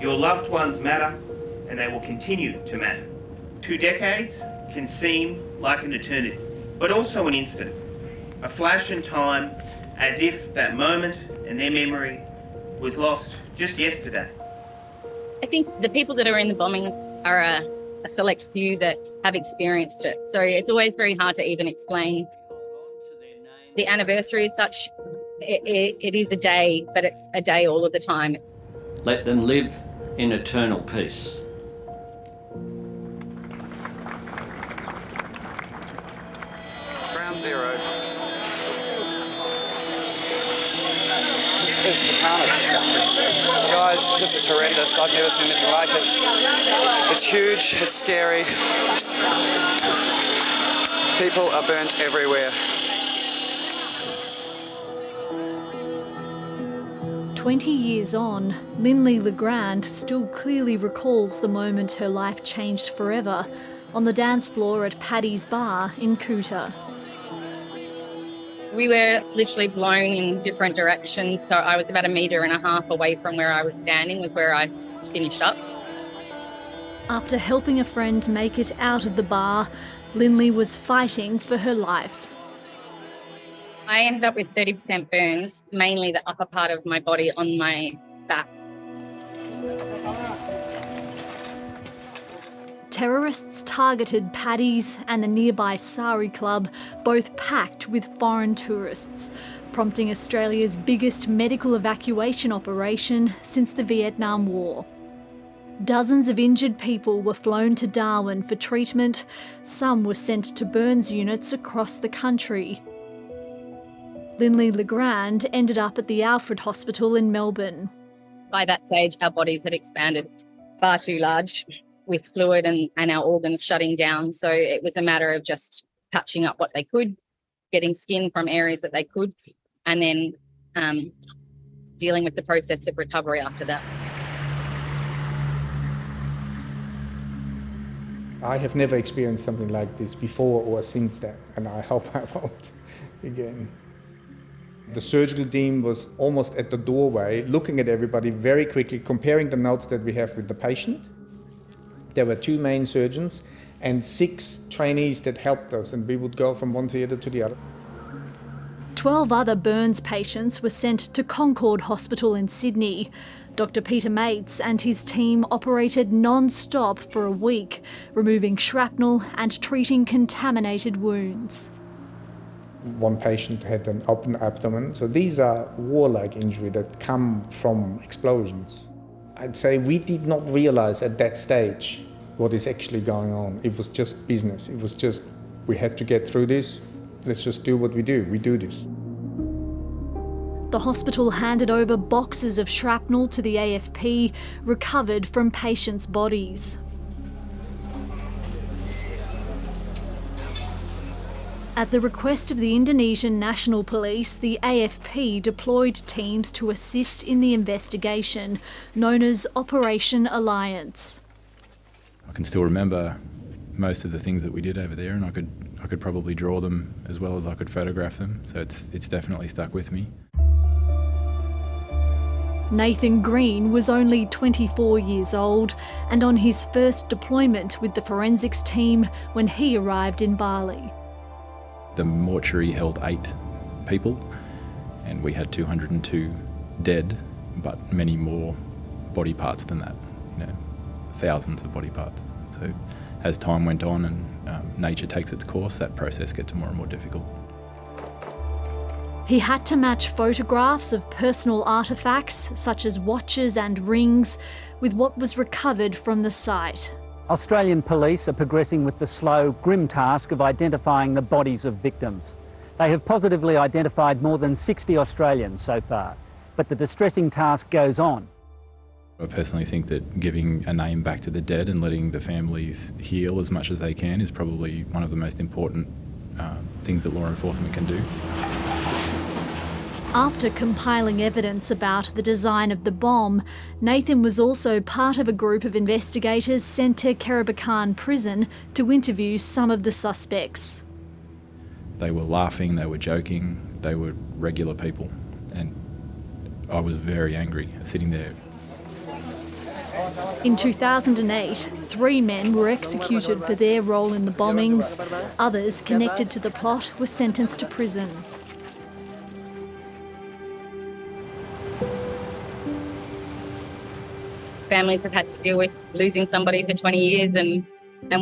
Your loved ones matter, and they will continue to matter. 2 decades can seem like an eternity, but also an instant, a flash in time, as if that moment and their memory was lost just yesterday. I think the people that are in the bombing are a select few that have experienced it. So it's always very hard to even explain. The anniversary is such, it is a day, but it's a day all of the time. Let them live in eternal peace. Ground zero. This is the carnage. Guys, this is horrendous. I've never seen anything like it. It's huge, it's scary. People are burnt everywhere. 20 years on, Lindley Legrand still clearly recalls the moment her life changed forever on the dance floor at Paddy's Bar in Coota. We were literally blown in different directions, so I was about 1.5 meters away from where I was standing was where I finished up. After helping a friend make it out of the bar, Lindley was fighting for her life. I ended up with 30% burns, mainly the upper part of my body on my back. Terrorists targeted Paddy's and the nearby Sari Club, both packed with foreign tourists, prompting Australia's biggest medical evacuation operation since the Vietnam War. Dozens of injured people were flown to Darwin for treatment. Some were sent to burns units across the country. Lindley Legrand ended up at the Alfred Hospital in Melbourne. By that stage, our bodies had expanded far too large with fluid and our organs shutting down. So it was a matter of just patching up what they could, getting skin from areas that they could, and then dealing with the process of recovery after that. I have never experienced something like this before or since then, and I hope I won't again. The surgical team was almost at the doorway, looking at everybody very quickly, comparing the notes that we have with the patient. There were 2 main surgeons and 6 trainees that helped us, and we would go from one theatre to the other. 12 other burns patients were sent to Concord Hospital in Sydney. Dr. Peter Mates and his team operated non-stop for a week, removing shrapnel and treating contaminated wounds. One patient had an open abdomen, so these are war-like injuries that come from explosions. I'd say we did not realise at that stage what is actually going on. It was just business. It was just, we had to get through this, let's just do what we do this. The hospital handed over boxes of shrapnel to the AFP, recovered from patients' bodies. At the request of the Indonesian National Police, the AFP deployed teams to assist in the investigation, known as Operation Alliance. I can still remember most of the things that we did over there, and I could probably draw them as well as I could photograph them, so it's definitely stuck with me. Nathan Green was only 24 years old and on his first deployment with the forensics team when he arrived in Bali. The mortuary held 8 people, and we had 202 dead, but many more body parts than that, thousands of body parts. So as time went on and nature takes its course, that process gets more and more difficult. He had to match photographs of personal artefacts, such as watches and rings, with what was recovered from the site. Australian police are progressing with the slow, grim task of identifying the bodies of victims. They have positively identified more than 60 Australians so far, but the distressing task goes on. I personally think that giving a name back to the dead and letting the families heal as much as they can is probably one of the most important things that law enforcement can do. After compiling evidence about the design of the bomb, Nathan was also part of a group of investigators sent to Kerabakan prison to interview some of the suspects. They were laughing, they were joking, they were regular people, and I was very angry sitting there. In 2008, 3 men were executed for their role in the bombings. Others connected to the plot were sentenced to prison. Families have had to deal with losing somebody for 20 years and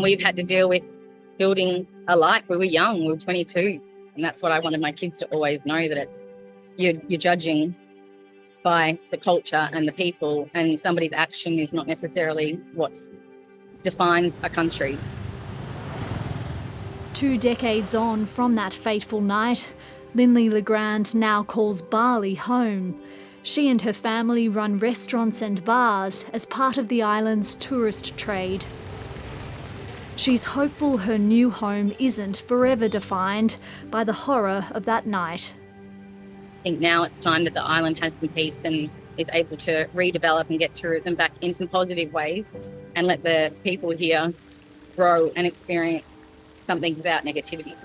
we've had to deal with building a life. We were young, we were 22. And that's what I wanted my kids to always know, that it's you're judging by the culture and the people, and somebody's action is not necessarily what defines a country. 2 decades on from that fateful night, Lindley Legrand now calls Bali home. She and her family run restaurants and bars as part of the island's tourist trade. She's hopeful her new home isn't forever defined by the horror of that night. I think now it's time that the island has some peace and is able to redevelop and get tourism back in some positive ways and let the people here grow and experience something without negativity.